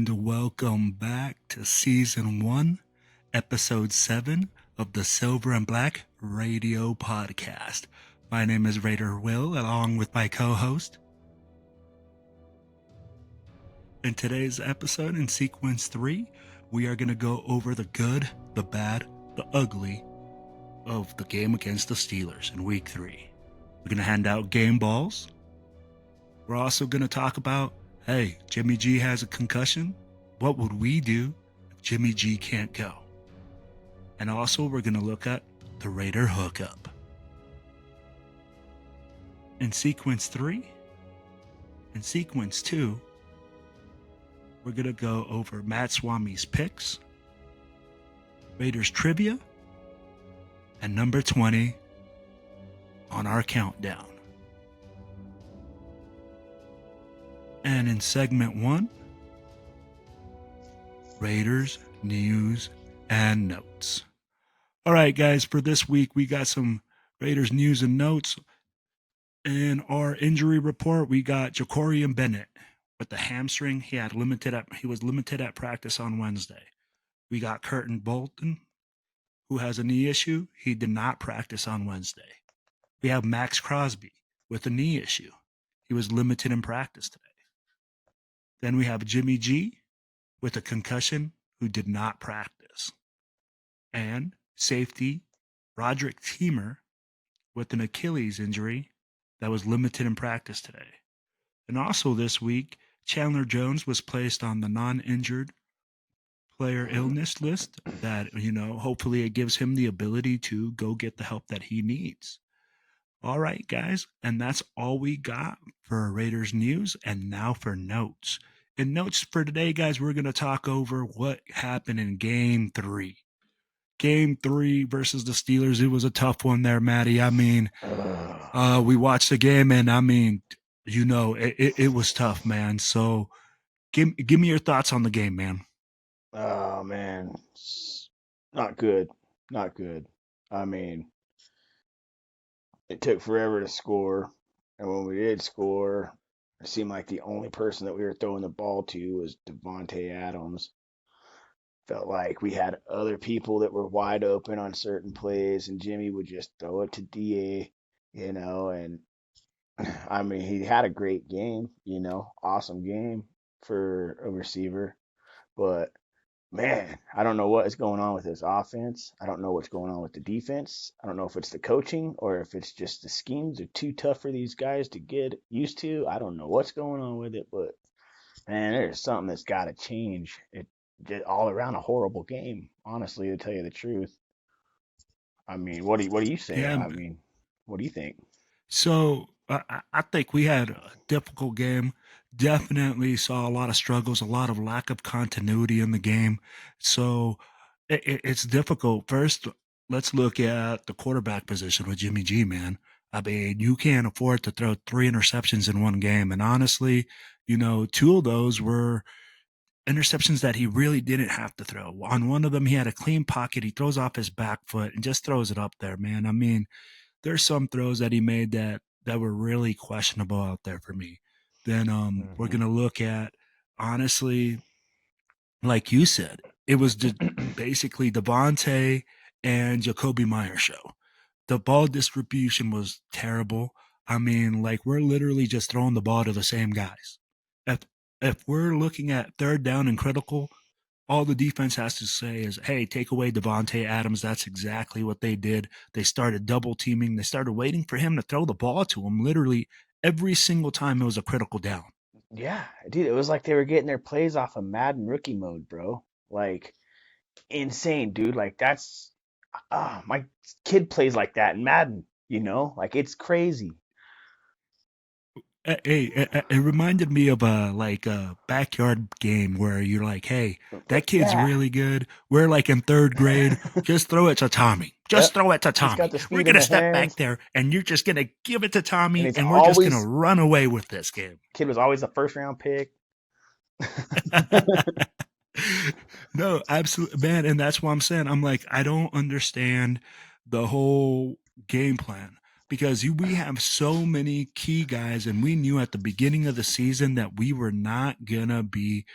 and welcome back to Season 1, Episode 7 of the Silver and Black Radio Podcast. My name is Raider Will, along with my co-host. In today's episode, in Sequence 3, we are going to go over the good, the bad, the ugly of the game against the Steelers in Week 3. We're going to hand out game balls. We're also going to talk about, hey, Jimmy G has a concussion. What would we do if Jimmy G can't go? And also, we're going to look at the Raider Hookup. In Sequence 3, in Sequence 2, we're going to go over Matt Swammies' picks, Raiders trivia, and number 20 on our countdown. And in segment 1, Raiders news and notes. All right, guys, for this week, we got some Raiders news and notes. In our injury report, we got Jacorian Bennett with the hamstring. He was limited at practice on Wednesday. We got Curtin Bolton, who has a knee issue. He did not practice on Wednesday. We have Max Crosby with a knee issue. He was limited in practice today. Then we have Jimmy G with a concussion who did not practice. And safety Roderick Teamer with an Achilles injury that was limited in practice today. And also this week, Chandler Jones was placed on the non-injured player illness list that, hopefully it gives him the ability to go get the help that he needs. All right, guys, and that's all we got for Raiders news. And now for notes. In notes for today, guys, we're going to talk over what happened in Game 3. Game 3 versus the Steelers. It was a tough one there, Matty. I mean, we watched the game, and I mean, it was tough, man. So give me your thoughts on the game, man. Oh, man. Not good. Not good. I mean, it took forever to score. And when we did score, it seemed like the only person that we were throwing the ball to was Devontae Adams. Felt like we had other people that were wide open on certain plays, and Jimmy would just throw it to DA, and I mean, he had a great game, awesome game for a receiver. But man, I don't know what is going on with his offense. I don't know what's going on with the defense. I don't know if it's the coaching or if it's just the schemes are too tough for these guys to get used to. I don't know what's going on with it, but man, there's something that's got to change. It just all around a horrible game, honestly, to tell you the truth. I mean, what do you say? Yeah. I mean, what do you think? So I think we had a difficult game. Definitely saw a lot of struggles, a lot of lack of continuity in the game. So it's difficult. First, let's look at the quarterback position with Jimmy G, man. I mean, you can't afford to throw 3 interceptions in one game. And honestly, 2 of those were interceptions that he really didn't have to throw. On one of them, he had a clean pocket. He throws off his back foot and just throws it up there, man. I mean, there's some throws that he made that were really questionable out there for me. Then we're going to look at, honestly, like you said, it was basically Devontae and Jacoby Meyer show. The ball distribution was terrible. I mean, like, we're literally just throwing the ball to the same guys. If we're looking at third down and critical, all the defense has to say is, hey, take away Devontae Adams. That's exactly what they did. They started double teaming. They started waiting for him to throw the ball to him literally every single time it was a critical down. Yeah, dude, it was like they were getting their plays off of Madden rookie mode, bro. Like, insane, dude. Like, that's my kid plays like that in Madden, like it's crazy. It reminded me of a backyard game where you're like, hey, that kid's really good. We're like in 3rd grade. Just throw it to Tommy. Just throw it to Tommy. We're going to step back there and you're just going to give it to Tommy and we're just going to run away with this game. Kid was always a 1st-round pick. No, absolutely, man. And that's what I'm saying. I'm like, I don't understand the whole game plan because we have so many key guys, and we knew at the beginning of the season that we were not going to be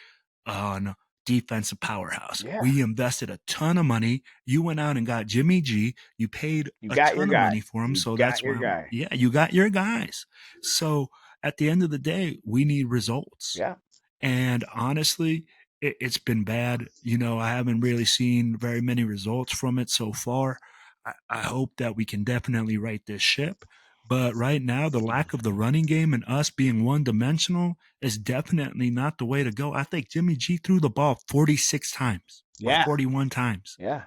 no, defensive powerhouse. Yeah, We invested a ton of money. You went out and got Jimmy G. You paid you a got your ton of guy. money for him. You So got that's your why, guy. yeah, you got your guys. So at the end of the day, we need results. Yeah. And honestly, it's been bad. I haven't really seen very many results from it so far. I hope that we can definitely right this ship. But right now, the lack of the running game and us being one dimensional is definitely not the way to go. I think Jimmy G threw the ball 46 times or Yeah. 41 times. Yeah.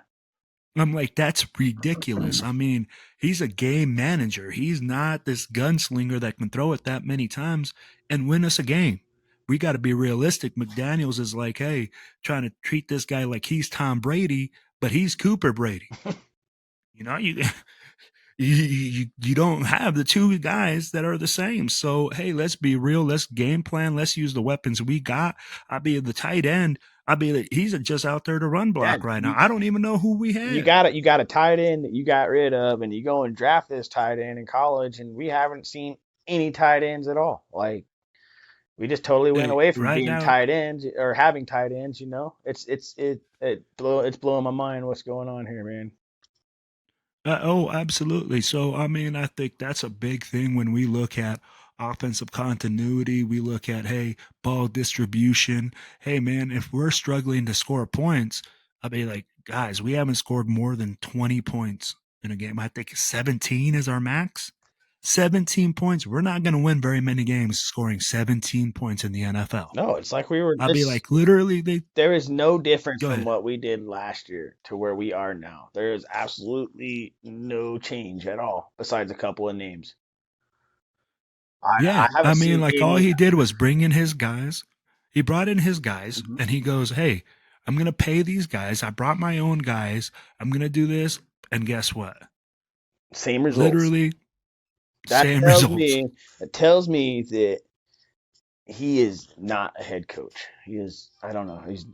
I'm like, that's ridiculous. I mean, he's a game manager. He's not this gunslinger that can throw it that many times and win us a game. We got to be realistic. McDaniels is like, hey, trying to treat this guy like he's Tom Brady, but he's Cooper Brady. You you don't have the two guys that are the same. So hey, let's be real. Let's game plan. Let's use the weapons we got. I be the tight end. He's just out there to run Yeah. block right now. I don't even know who we You had. got it. You got a tight end that you got rid of, and you go and draft this tight end in college, and we haven't seen any tight ends at all. Like we just totally went away from Right being now, tight ends or having tight ends. It's blowing my mind what's going on here, man. oh, absolutely. So, I mean, I think that's a big thing when we look at offensive continuity. We look at, hey, ball distribution. Hey, man, if we're struggling to score points, I'll be like, guys, we haven't scored more than 20 points in a game. I think 17 is our max. 17 points. We're not going to win very many games scoring 17 points in the NFL. No, it's like we were I'll be this. like, literally, they There is no difference go from ahead. what we did last year to where we are now. There is absolutely no change at all, besides a couple of names. I Yeah, haven't I mean, seen like all any. he did was bring in his guys. He brought in his guys, Mhm. and he goes, "Hey, I'm gonna pay these guys. I brought my own guys. I'm gonna do this." And guess what? Same results. Literally, That same tells results. me that tells me that he is not a head coach. He is. I don't know. He's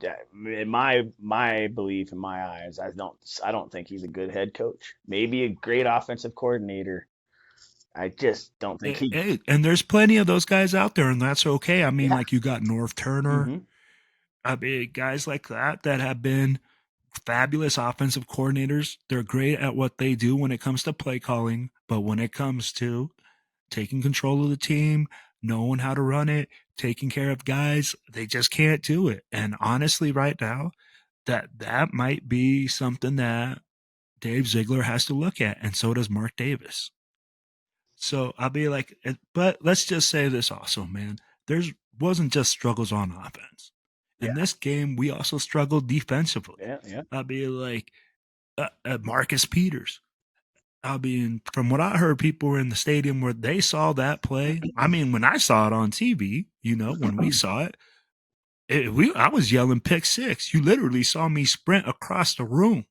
in my belief in my eyes. I don't think he's a good head coach. Maybe a great offensive coordinator. I just don't think he. Hey, and there's plenty of those guys out there, and that's okay. I mean, Yeah. like you got North Turner. Hmm. I mean, guys like that have been fabulous offensive coordinators. They're great at what they do when it comes to play calling, but when it comes to taking control of the team, knowing how to run it, taking care of guys, they just can't do it. And honestly, right now, that might be something that Dave Ziegler has to look at, and so does Mark Davis. So I'll be like, but let's just say this also, man. There's wasn't just struggles on offense. Yeah. In this game, we also struggled defensively. Yeah. Yeah. I'll be like, Marcus Peters. I mean, from what I heard, people were in the stadium where they saw that play. I mean, when I saw it on TV, when we saw it, I was yelling pick six. You literally saw me sprint across the room.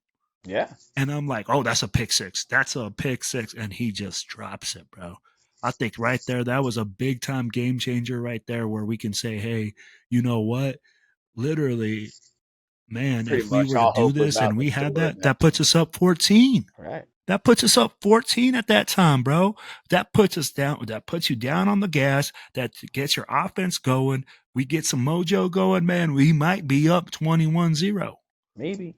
Yeah. And I'm like, oh, that's a pick six. That's a pick six. And he just drops it, bro. I think right there, that was a big time game changer right there where we can say, hey, you know what? Literally, man, Pretty if we much were to all do hope was this and out the we had door at that, that that puts point. us up 14. Right. That puts us up 14 at that time, bro. That puts us down. That puts you down on the gas. That gets your offense going. We get some mojo going, man. We might be up 21-0. Maybe.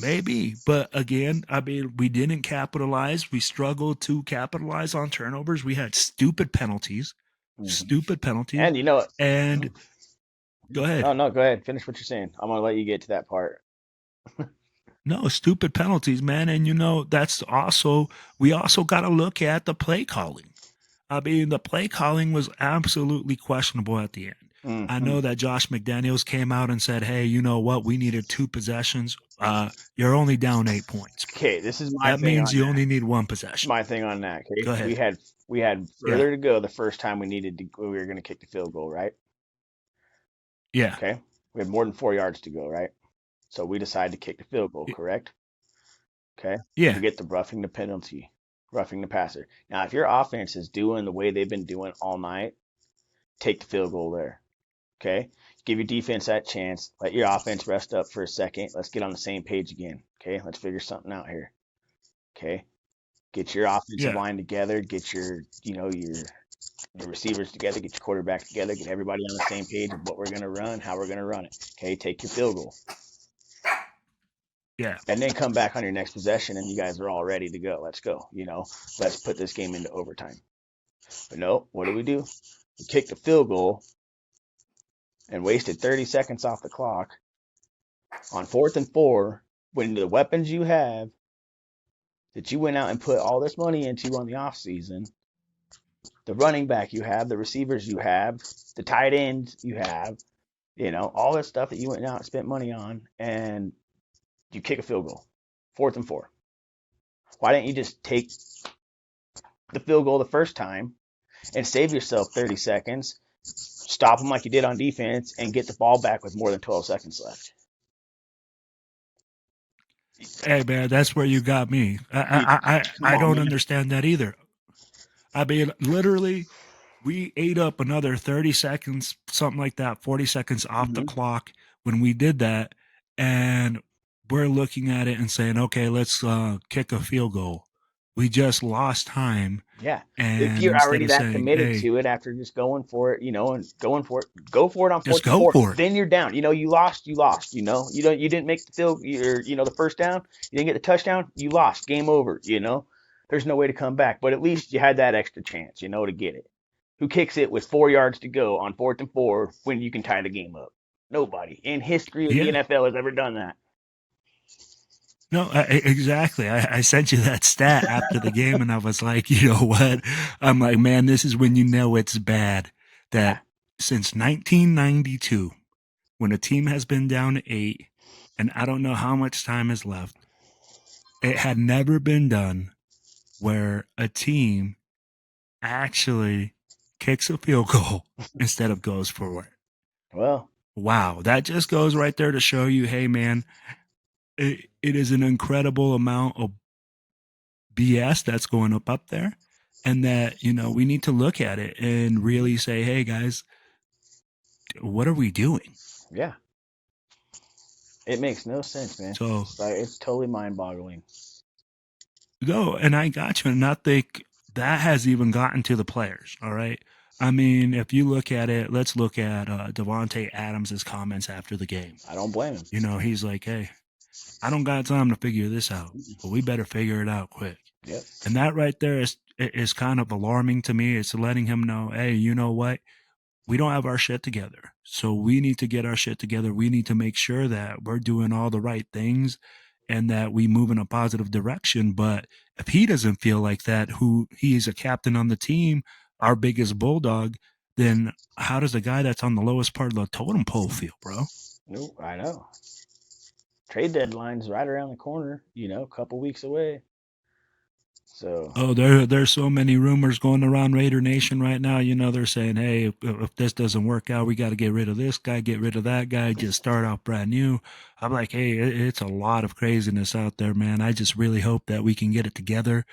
Maybe. But again, I mean, we didn't capitalize. We struggled to capitalize on turnovers. We had stupid penalties. Hmm. Stupid penalties. And you know what? And go No, ahead. no, go ahead. Finish what you're saying. I'm gonna let you get to that part. No, stupid penalties, man. And that's also, we also got to look at the play calling. I mean, the play calling was absolutely questionable at the end. I Hmm. know that Josh McDaniels came out and said, hey, you know what? We needed two possessions. You're only down 8 points, bro. Okay, this is my That thing means on you that. only need one This is possession. my thing on that. Okay, Go we ahead. had we had Yeah. further to go the first time we were gonna kick the field goal, right? Yeah. Okay, we had more than 4 yards to go, right? So we decided to kick the field goal, Y- correct? Okay, we Yeah. get the roughing the penalty, roughing the passer. Now, if your offense is doing the way they've been doing all night, take the field goal there. Okay, give your defense that chance. Let your offense rest up for a second. Let's get on the same page again. Okay, let's figure something out here. Okay, get your offensive Yeah. line together. Get your your receivers together, get your quarterback together, get everybody on the same page of what we're going to run, how we're going to run it. Okay, take your field goal. Yeah. And then come back on your next possession and you guys are all ready to go. Let's go. Let's put this game into overtime. But no, what do? We kicked the field goal and wasted 30 seconds off the clock on 4th and 4 when the weapons you have that you went out and put all this money into on the off season, the running back you have, the receivers you have, the tight ends you have, all this stuff that you went out and spent money on, and you kick a field goal, 4th and 4. Why didn't you just take the field goal the first time and save yourself 30 seconds, stop them like you did on defense, and get the ball back with more than 12 seconds left? Hey, man, that's where you got me. I don't understand that either. I mean, literally, we ate up another 30 seconds, something like that, 40 seconds off the clock when we did that. And we're looking at it and saying, okay, let's kick a field goal. We just lost time. Yeah. And if you're already that committed to it after just going for it, and going for it, go for it on 4th and 4. Then you're down. You lost. You didn't make the field, the first down. You didn't get the touchdown. You lost. Game over. There's no way to come back. But at least you had that extra chance, to get it. Who kicks it with 4 yards to go on 4th and 4 when you can tie the game up? Nobody in history of the NFL has ever done that. No, exactly. I sent you that stat after the game, and I was like, you know what? I'm like, man, this is when you know it's bad. That since 1992, when a team has been down to 8, and I don't know how much time is left, it had never been done where a team actually kicks a field goal instead of goes for it. Well, wow, that just goes right there to show you, hey, man, it is an incredible amount of BS that's going up there, and that we need to look at it and really say, hey guys, what are we doing? Yeah, it makes no sense, man. So it's totally mind-boggling. No, and I got you, and I think that has even gotten to the players. All right, I mean, if you look at it, let's look at Devontae Adams' comments after the game. I don't blame him. He's like, hey, I don't got time to figure this out, but we better figure it out quick. Yep. And that right there is kind of alarming to me. It's letting him know, hey, you know what? We don't have our shit together. So we need to get our shit together. We need to make sure that we're doing all the right things and that we move in a positive direction. But if he doesn't feel like that, who he is a captain on the team, our biggest bulldog, then how does the guy that's on the lowest part of the totem pole feel, bro? Nope, I know. Trade deadline's right around the corner, a couple weeks away. So there's so many rumors going around Raider Nation right now. They're saying, hey, if this doesn't work out, we got to get rid of this guy, get rid of that guy, just start out brand new. I'm like, hey, it's a lot of craziness out there, man. I just really hope that we can get it together,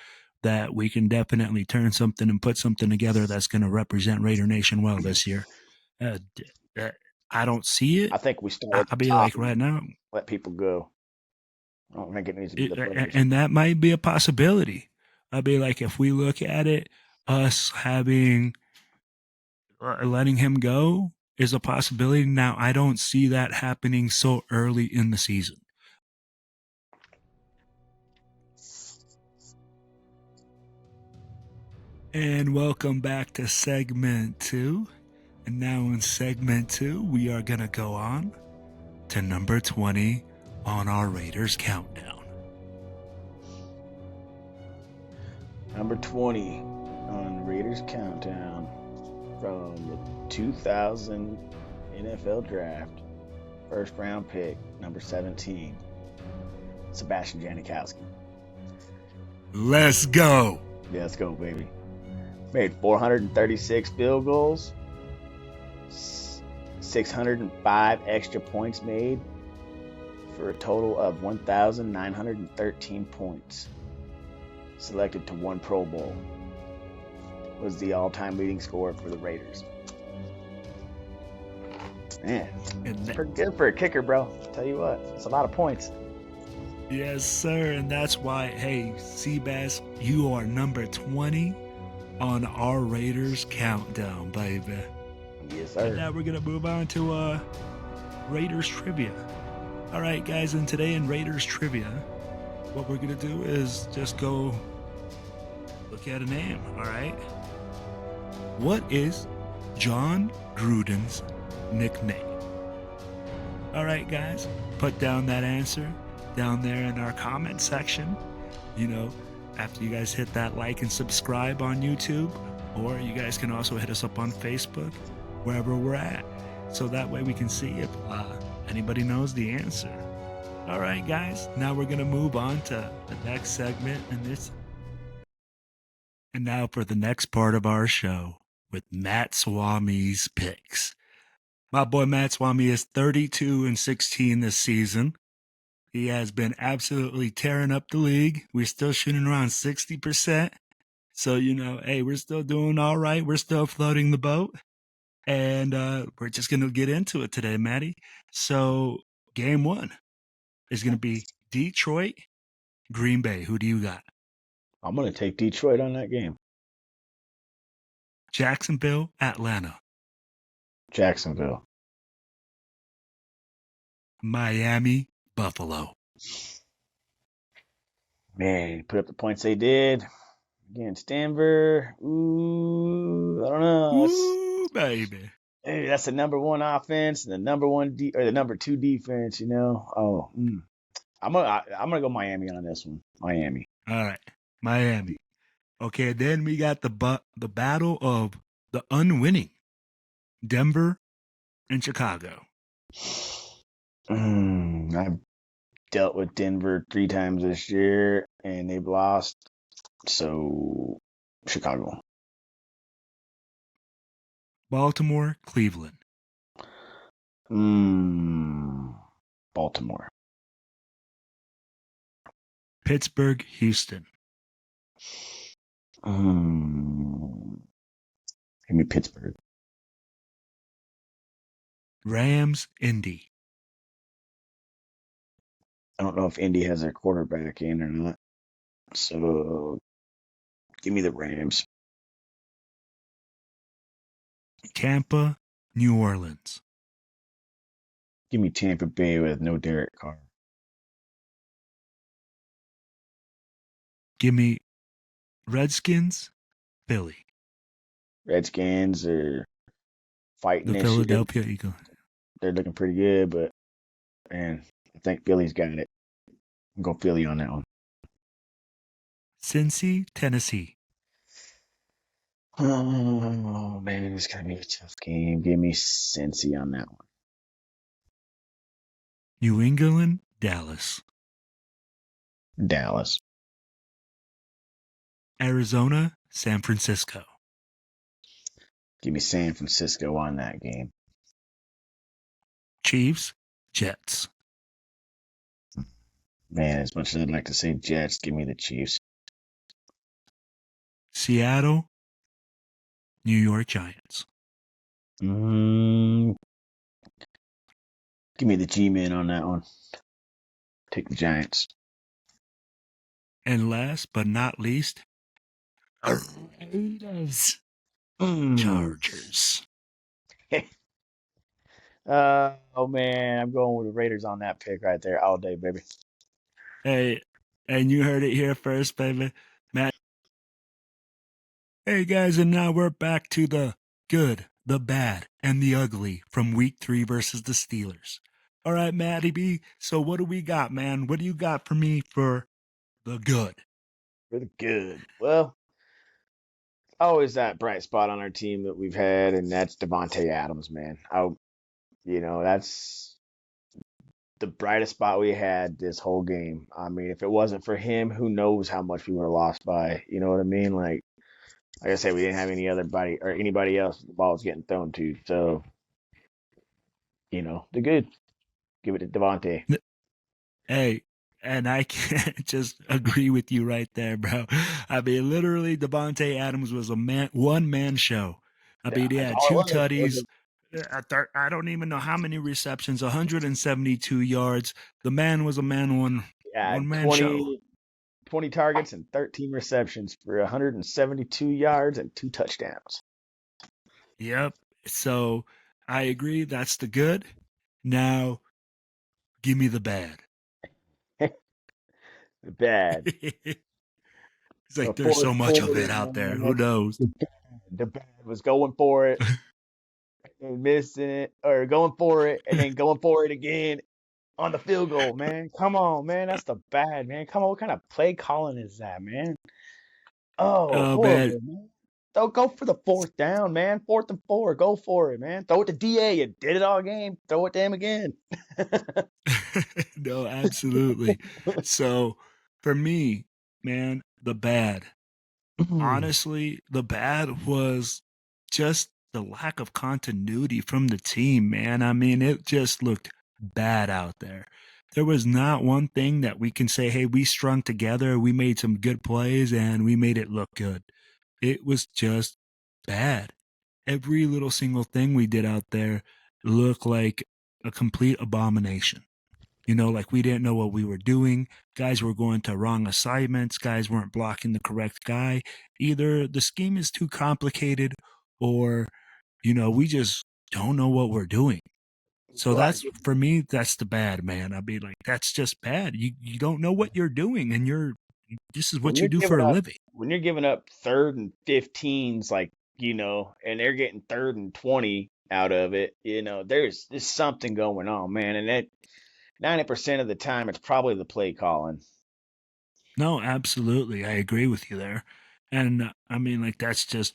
that we can definitely turn something and put something together that's going to represent Raider Nation well this year. I don't see it. I think we start. I'll be like, right now, let people go. I don't think it needs to be the players. And that might be a possibility. I'd be like, if we look at it, us having letting him go is a possibility. Now, I don't see that happening so early in the season. And welcome back to segment 2. And now in segment 2, we are going to go on to number 20 on our Raiders countdown. Number 20 on the Raiders countdown from the 2000 NFL Draft. First round pick, number 17, Sebastian Janikowski. Let's go. Yeah, let's go, baby. Made 436 field goals, 605 extra points made for a total of 1,913 points. Selected to 1 Pro Bowl. Was the all-time leading scorer for the Raiders. Man, it's pretty good for a kicker, bro. I'll tell you what, it's a lot of points. Yes, sir, and that's why, hey, Seabass, you are number 20 on our Raiders countdown, baby. Yes, And sir. now we're gonna move on to Raiders trivia. All right, guys, and today in Raiders trivia, what we're gonna do is just go look at a name. All right, what is John Gruden's nickname? All right, guys, put down that answer down there in our comment section. You know, after you guys hit that like and subscribe on YouTube, or you guys can also hit us up on Facebook, wherever we're at, so that way we can see if anybody knows the answer. All right, guys, now we're gonna move on to the next segment, and now for the next part of our show with Matt Swammies picks. My boy Matt Swami is 32-16 this season. He has been absolutely tearing up the league. We're still shooting around 60%. So, hey, we're still doing all right. We're still floating the boat. And we're just going to get into it today, Matty. So, game one is going to be Detroit, Green Bay. Who do you got? I'm going to take Detroit on that game. Jacksonville, Atlanta. Jacksonville. Miami, Buffalo. Man, put up the points they did against Denver. Ooh, I don't know. Ooh, baby. Hey, that's the number one offense and the number one or the number two defense. Oh, I'm gonna go Miami on this one. Miami. All right, Miami. Okay, then we got the battle of the unwinning Denver and Chicago. I've dealt with Denver 3 times this year, and they've lost. So, Chicago. Baltimore, Cleveland. Baltimore. Pittsburgh, Houston. Give me Pittsburgh. Rams, Indy. I don't know if Indy has their quarterback in or not. So, give me the Rams. Tampa, New Orleans. Give me Tampa Bay with no Derek Carr. Give me Redskins, Philly. Redskins are fighting The this year. Philadelphia Eagles. They're looking pretty good, but man, I think Philly's got it. I'm going Philly on that one. Cincy, Tennessee. Oh man, it's gonna be a tough game. Give me Cincy on that one. New England, Dallas. Dallas. Arizona, San Francisco. Give me San Francisco on that game. Chiefs, Jets. Man, as much as I'd like to say Jets, give me the Chiefs. Seattle, New York Giants. Give me the G-Men on that one. Take the Giants. And last but not least, Raiders, Chargers. Oh man, I'm going with the Raiders on that pick right there all day, baby. Hey, and you heard it here first, baby. Matt. Hey guys, and now we're back to the good, the bad, and the ugly from week 3 versus the Steelers. All right, Matty B. So what do we got, man? What do you got for me for the good? For the good. Well, always that bright spot on our team that we've had, and that's Devontae Adams, man. That's the brightest spot we had this whole game. I mean, if it wasn't for him, who knows how much we would have lost by. You know what I mean? Like I said, we didn't have anybody else the ball was getting thrown to. So, the good. Give it to Devontae. Hey, and I can't just agree with you right there, bro. I mean, literally, Devontae Adams was a one-man show. I mean, he had 2 tutties. I don't even know how many receptions, 172 yards. The man was a man one man show. 20 targets and 13 receptions for 172 yards and 2 touchdowns. Yep. So I agree. That's the good. Now, give me the bad. Bad. It's The like there's fourth so much of quarter, it out there. Who man. knows? The bad was going for it and missing it, or going for it and then going for it again on the field goal, man. Come on, man. That's the bad, man. Come on, what kind of play calling is that, man? Oh, Oh man. horrible, man. Don't go for the fourth down, man. 4th and 4. Go for it, man. Throw it to DA. You did it all game. Throw it to him again. No, absolutely. So for me, man, the bad. Honestly, the bad was just the lack of continuity from the team, man. I mean, it just looked bad out there. There was not one thing that we can say, hey, we strung together, we made some good plays, and we made it look good. It was just bad. Every little single thing we did out there looked like a complete abomination. You know, like we didn't know what we were doing. Guys were going to wrong assignments. Guys weren't blocking the correct guy. Either the scheme is too complicated or, you know, we just don't know what we're doing. So Right. that's for me, that's the bad, man. I'd be like, that's just bad. You don't know what you're doing and this is When what you you're do giving for a up living. when you're giving up 3rd and 15s, like, and they're getting 3rd and 20 out of it, there's something going on, man. And that 90% of the time it's probably the play calling. No, absolutely. I agree with you there. And I mean, like, that's just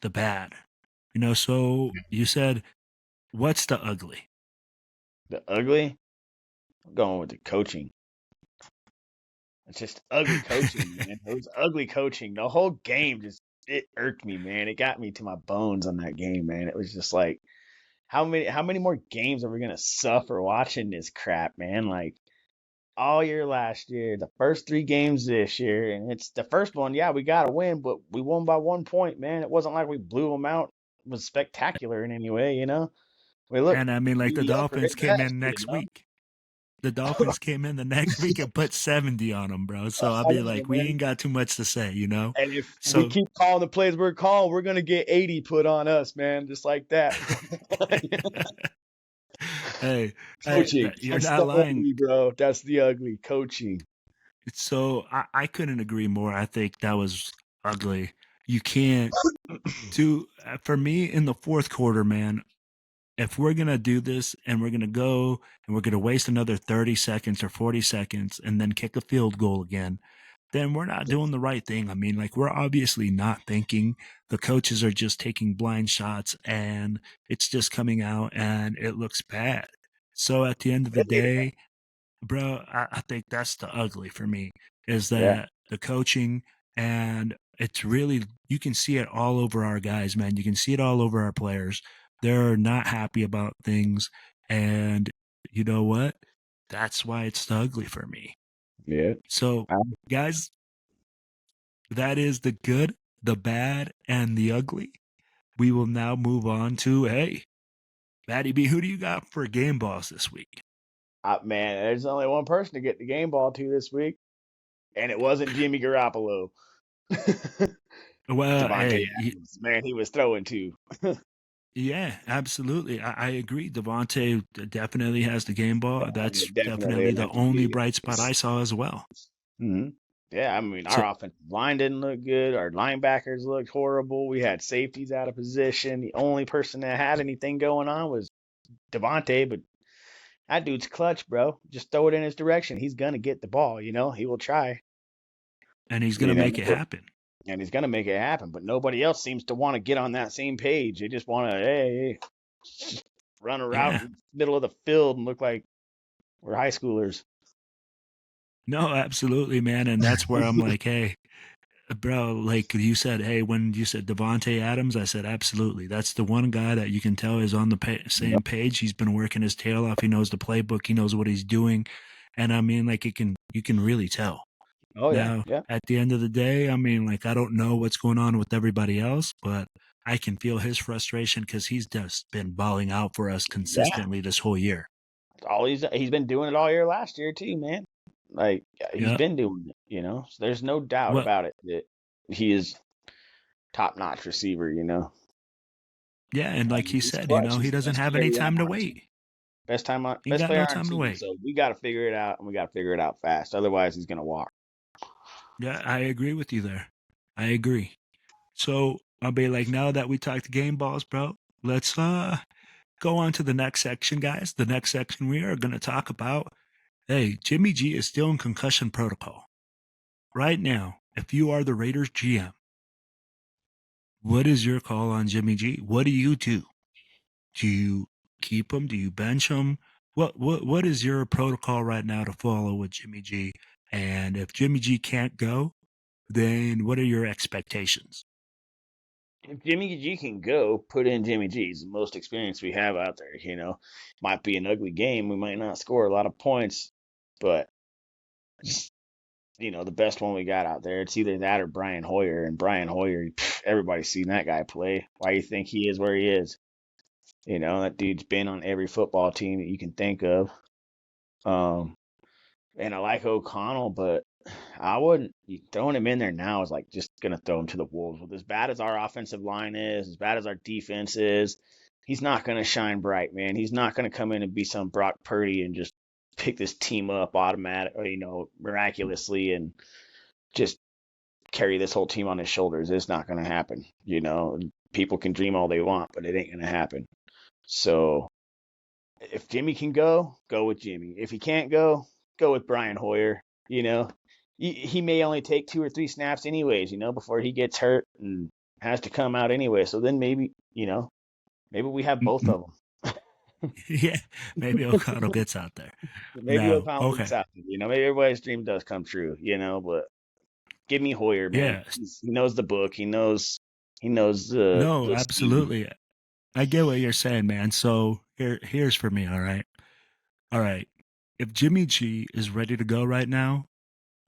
the bad. You know, so you said, what's the ugly? The ugly, I'm going with the coaching. It's just ugly coaching, man. It was ugly coaching. The whole game just it irked me, man. It got me to my bones on that game, man. It was just like how many more games are we gonna suffer watching this crap, man? Like all year last year, the first 3 games this year, and it's the first one. Yeah, we got to win, but we won by 1 point, man. It wasn't like we blew them out. It was spectacular in any way. We looked And I mean, like the mediocre Dolphins at came best, in you next know. week. The Dolphins came in the next week and put 70 on them, bro. So I'll I be know, like, we man. ain't got too much to say, you know? And if we So, keep calling the plays we're calling, we're gonna get 80 put on us, man, just like that. hey, Coaching. you're That's not the lying. ugly, bro. That's the ugly coaching. So I couldn't agree more. I think that was ugly. You can't do, for me in the fourth quarter, man, if we're going to do this and we're going to go and we're going to waste another 30 seconds or 40 seconds and then kick a field goal again, then we're not doing the right thing. I mean, like, we're obviously not thinking. The coaches are just taking blind shots and it's just coming out and it looks bad. So at the end of the day, bro, I think that's the ugly for me is Yeah, that the coaching and it's really, you can see it all over our guys, man. You can see it all over our players. They're not happy about things. And you know what? That's why it's the ugly for me. yeah. So, Um, guys, that is the good, the bad, and the ugly. We will now move on to, hey, Matty B, who do you got for game balls this week? Man, there's only one person to get the game ball to this week, and it wasn't Jimmy Garoppolo. Well, Devontae hey, Adams, man, he was throwing too. yeah, absolutely. I agree. Devontae definitely has the game ball. That's Definitely definitely an the only MVP. bright spot I saw as well. hmm Yeah, I mean, So, our offensive line didn't look good. Our linebackers looked horrible. We had safeties out of position. The only person that had anything going on was Devontae, but that dude's clutch, bro. Just throw it in his direction. He's gonna get the ball. He will try. and he's going to You know, make it happen. and he's gonna make it happen. But nobody else seems to want to get on that same page. They just want to, hey, just run a route Yeah. in the middle of the field and look like we're high schoolers. No, absolutely, man. And that's where I'm like, hey, bro, like you said, hey, when you said Devontae Adams, I said, absolutely. That's the one guy that you can tell is on the same Yep. page. He's been working his tail off. He knows the playbook. He knows what he's doing. And I mean, like, you can really tell. Oh yeah, Now, yeah, at the end of the day, I mean, like, I don't know what's going on with everybody else, but I can feel his frustration because he's just been balling out for us yeah. consistently this whole year. All he's been doing it all year last year too, man. Like he's Yeah. been doing it, So there's no doubt Well, about it that he is top-notch receiver, yeah, and like he He's said, clutch. he He's the doesn't best have any carry on time to our team. wait. He ain't Best got player no on our time to team. wait. So we got to figure it out, and we got to figure it out fast. Otherwise, he's gonna walk. Yeah, I agree with you there. I agree. So I'll be like, now that we talked game balls, bro, let's go on to the next section, guys. The next section we are gonna talk about. Hey, Jimmy G is still in concussion protocol right now. If you are the Raiders GM, what is your call on Jimmy G? What do you do? Do you keep him? Do you bench him? What is your protocol right now to follow with Jimmy G? And if Jimmy G can't go, then what are your expectations? If Jimmy G can go, put in Jimmy G. He's the most experience we have out there. Might be an ugly game. We might not score a lot of points, but the best one we got out there. It's either that or Brian Hoyer. And Brian Hoyer, everybody's seen that guy play. Why do you think he is where he is? That dude's been on every football team that you can think of. And I like O'Connell, but I wouldn't throwing him in there now is like just gonna throw him to the wolves. With as bad as our offensive line is, as bad as our defense is, he's not gonna shine bright, man. He's not gonna come in and be some Brock Purdy and just pick this team up automatic or miraculously and just carry this whole team on his shoulders. It's not gonna happen. People can dream all they want, but it ain't gonna happen. So if Jimmy can go with Jimmy. If he can't go with Brian Hoyer. You know, he may only take 2 or 3 snaps anyways. Before he gets hurt and has to come out anyway. So then maybe we have both of them. Yeah, maybe O'Connell gets out there. Maybe No, O'Connell okay. gets out. Maybe everybody's dream does come true. But give me Hoyer, man. Yes. He knows the book. He knows No, the scheme. absolutely. I get what you're saying, man. So here's for me, all right? All right. If Jimmy G is ready to go right now,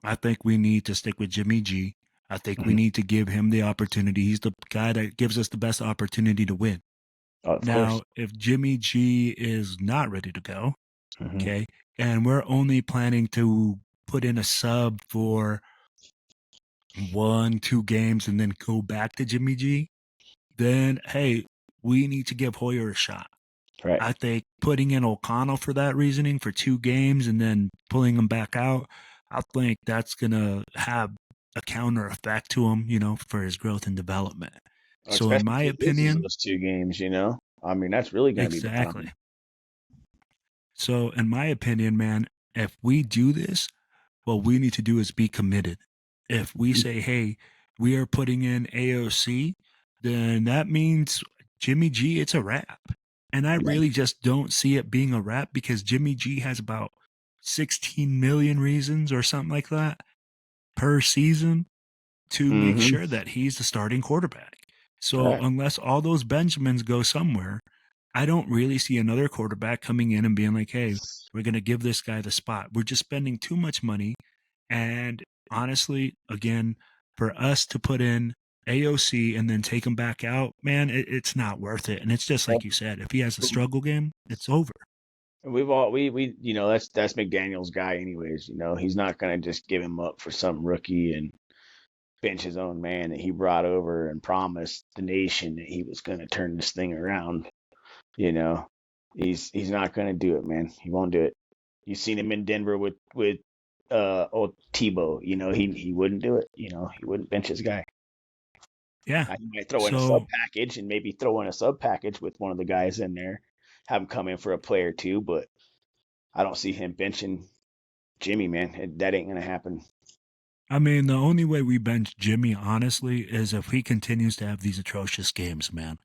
I think we need to stick with Jimmy G. I think we Mhm. need to give him the opportunity. He's the guy that gives us the best opportunity to win. Oh, of course. Now, if Jimmy G is not ready to go, Hmm. okay, and we're only planning to put in a sub for 1, 2 games and then go back to Jimmy G, then hey, we need to give Hoyer a shot. Right. I think putting in O'Connell for that reasoning for 2 games and then pulling him back out, I think that's gonna have a counter effect to him, for his growth and development. So in Especially if my he loses opinion, those 2 games. I mean, that's really going to be bad on exactly. him. So in my opinion, man, if we do this, what we need to do is be committed. If we say, hey, we are putting in AOC, then that means Jimmy G, it's a wrap. And I Right. really just don't see it being a wrap because Jimmy G has about 16 million reasons or something like that per season to make Hmm. sure that he's the starting quarterback. So Right. unless all those Benjamins go somewhere, I don't really see another quarterback coming in and being like, hey, we're going to give this guy the spot. We're just spending too much money. And honestly, again, for us to put in AOC and then take him back out, man, it's not worth it. And it's just like you said, if he has a struggle game, it's over. We've all we that's McDaniel's guy anyways. He's not going to just give him up for some rookie and bench his own man that he brought over and promised the nation that he was going to turn this thing around. You know, he's not going to do it, man. He won't do it. You've seen him in Denver with old Tebow. He wouldn't do it. He wouldn't bench his guy. Yeah. Now, he might throw in a sub So, package and maybe throw in a sub package with one of the guys in there, have him come in for a play or two, but I don't see him benching Jimmy, man. That ain't gonna happen. I mean, the only way we bench Jimmy, honestly, is if he continues to have these atrocious games, man.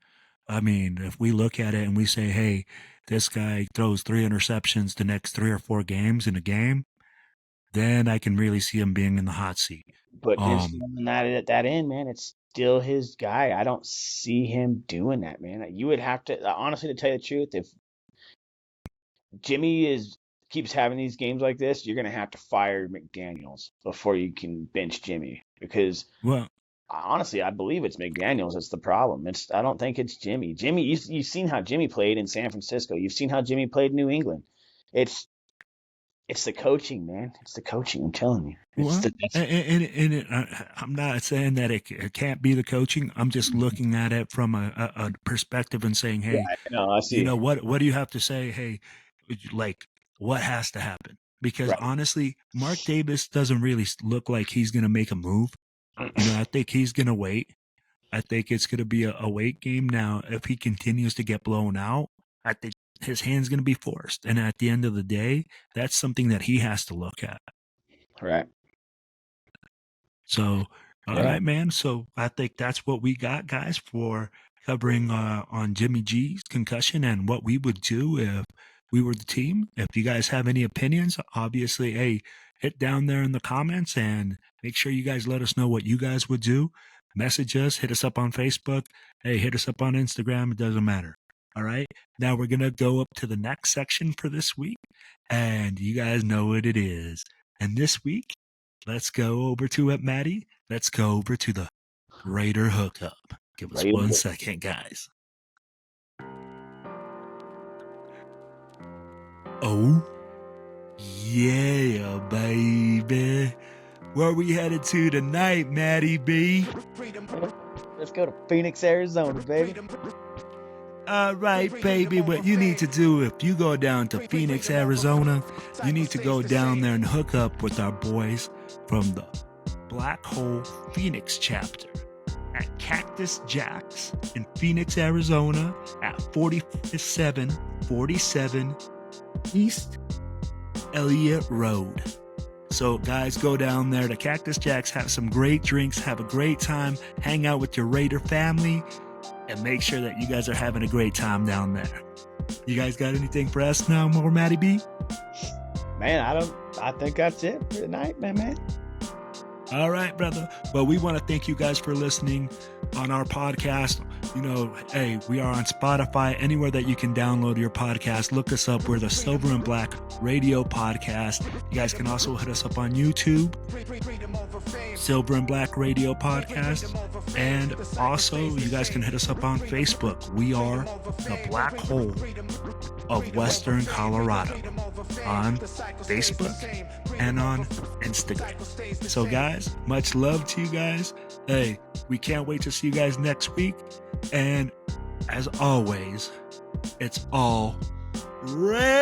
I mean, if we look at it and we say, hey, this guy throws 3 interceptions the next 3 or 4 games in a game, then I can really see him being in the hot seat. But then Um, throwing that at that end, man, it's still his guy. I don't see him doing that, man. You would have to honestly, to tell you the truth, if Jimmy keeps having these games like this, you're gonna have to fire McDaniels before you can bench Jimmy because well, honestly, I believe it's McDaniels that's the problem. I don't think it's Jimmy. Jimmy, you've seen how Jimmy played in San Francisco. You've seen how Jimmy played in New England. It's It's the coaching, man. It's the coaching. I'm telling you. Well, I'm not saying that it can't be the coaching. I'm just looking at it from a perspective and saying, hey, right. No, I see. what do you have to say? Hey, like, what has to happen? Because Right. honestly, Mark Davis doesn't really look like he's going to make a move. I think he's going to wait. I think it's going to be a wait game. Now, if he continues to get blown out, I think his hand's going to be forced. And at the end of the day, that's something that he has to look at. Right. So, all Yeah. right, man. So I think that's what we got, guys, for covering on Jimmy G's concussion and what we would do if we were the team. If you guys have any opinions, obviously, hey, hit down there in the comments and make sure you guys let us know what you guys would do. Message us, hit us up on Facebook. Hey, hit us up on Instagram. It doesn't matter. All right. Now we're going to go up to the next section for this week. And you guys know what it is. And this week, let's go over to it, Maddie. Let's go over to the Raider Hookup. Give us 1 second, guys. Oh, yeah, baby. Where are we headed to tonight, Maddie B? Let's go to Phoenix, Arizona, baby. All right, baby. What you need to do if you go down to Phoenix, Arizona, you need to go down there and hook up with our boys from the Black Hole Phoenix chapter at Cactus Jack's in Phoenix, Arizona at 4747 East Elliott Road. So, guys, go down there to Cactus Jack's, have some great drinks, have a great time, hang out with your Raider family, and make sure that you guys are having a great time down there. You guys got anything for us now, more Matty B? Man, I think that's it for tonight, man. All right, brother. Well, we want to thank you guys for listening on our podcast. Hey, we are on Spotify, anywhere that you can download your podcast. Look us up. We're the Silver and Black Radio Podcast. You guys can also hit us up on YouTube, Silver and Black Radio Podcast. And also, you guys can hit us up on Facebook. We are the Black Hole of Western Colorado on Facebook and on Instagram. So, guys, much love to you guys. Hey, we can't wait to see you guys next week. And as always, it's all Raider.